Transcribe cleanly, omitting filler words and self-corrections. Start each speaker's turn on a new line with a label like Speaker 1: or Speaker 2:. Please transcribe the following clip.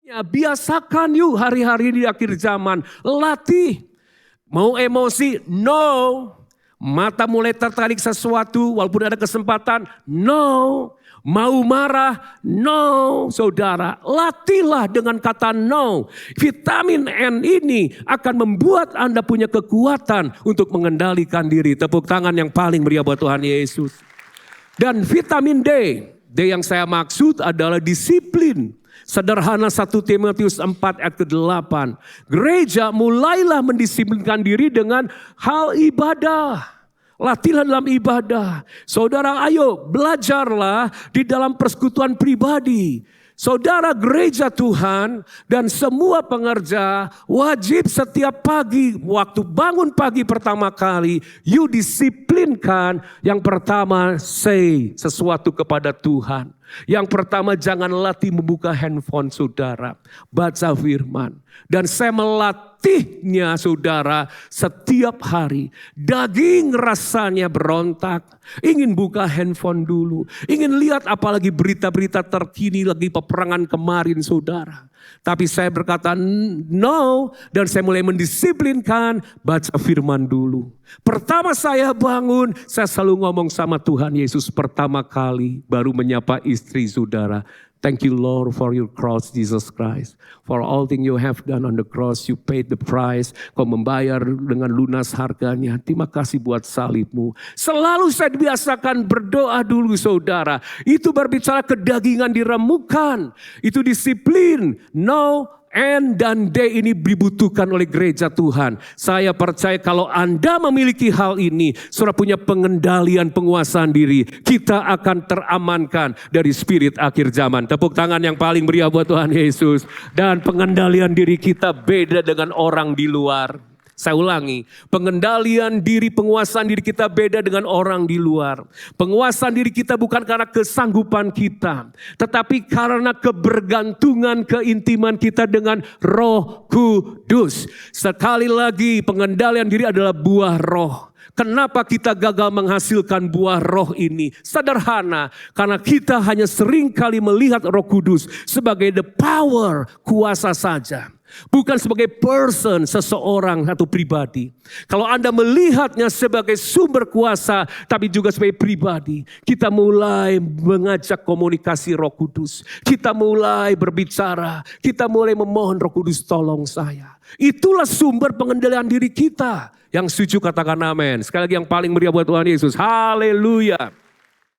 Speaker 1: Ya, biasakan yuk hari-hari di akhir zaman. Latih. Mau emosi? No. Mata mulai tertarik sesuatu walaupun ada kesempatan? No. Mau marah? No. Saudara, latihlah dengan kata no. Vitamin N ini akan membuat Anda punya kekuatan untuk mengendalikan diri. Tepuk tangan yang paling meriah buat Tuhan Yesus. Dan vitamin D. D yang saya maksud adalah disiplin. Sederhana 1 Timotius 4 ayat ke-8. Gereja mulailah mendisiplinkan diri dengan hal ibadah. Latihan dalam ibadah. Saudara, ayo belajarlah di dalam persekutuan pribadi. Saudara, gereja Tuhan dan semua pengerja wajib setiap pagi, waktu bangun pagi pertama kali, you disiplinkan. Yang pertama, say sesuatu kepada Tuhan. Yang pertama, jangan latih membuka handphone saudara. Baca firman. Dan saya melatihnya saudara setiap hari. Daging rasanya berontak. Ingin buka handphone dulu. Ingin lihat apalagi berita-berita terkini lagi peperangan kemarin saudara. Tapi saya berkata no, dan saya mulai mendisiplinkan baca firman dulu. Pertama saya bangun, saya selalu ngomong sama Tuhan Yesus pertama kali, baru menyapa istri saudara. Thank you Lord for your cross Jesus Christ. For all thing you have done on the cross, you paid the price. Kau membayar dengan lunas harganya. Terima kasih buat salibmu. Selalu saya biasakan berdoa dulu saudara. Itu berbicara kedagingan diremukan. Itu disiplin. No. N dan D ini dibutuhkan oleh gereja Tuhan. Saya percaya kalau Anda memiliki hal ini, saudara punya pengendalian penguasaan diri, kita akan teramankan dari spirit akhir zaman. Tepuk tangan yang paling meriah buat Tuhan Yesus. Dan pengendalian diri kita beda dengan orang di luar. Saya ulangi, pengendalian diri, penguasaan diri kita beda dengan orang di luar. Penguasaan diri kita bukan karena kesanggupan kita, tetapi karena kebergantungan, keintiman kita dengan Roh Kudus. Sekali lagi, pengendalian diri adalah buah roh. Kenapa kita gagal menghasilkan buah roh ini? Sederhana, karena kita hanya sering kali melihat Roh Kudus sebagai the power, kuasa saja. Bukan sebagai person, seseorang atau pribadi. Kalau Anda melihatnya sebagai sumber kuasa, tapi juga sebagai pribadi, kita mulai mengajak komunikasi Roh Kudus. Kita mulai berbicara, kita mulai memohon Roh Kudus tolong saya. Itulah sumber pengendalian diri kita. Yang setuju katakan amin. Sekali lagi yang paling meriah buat Tuhan Yesus. Haleluya.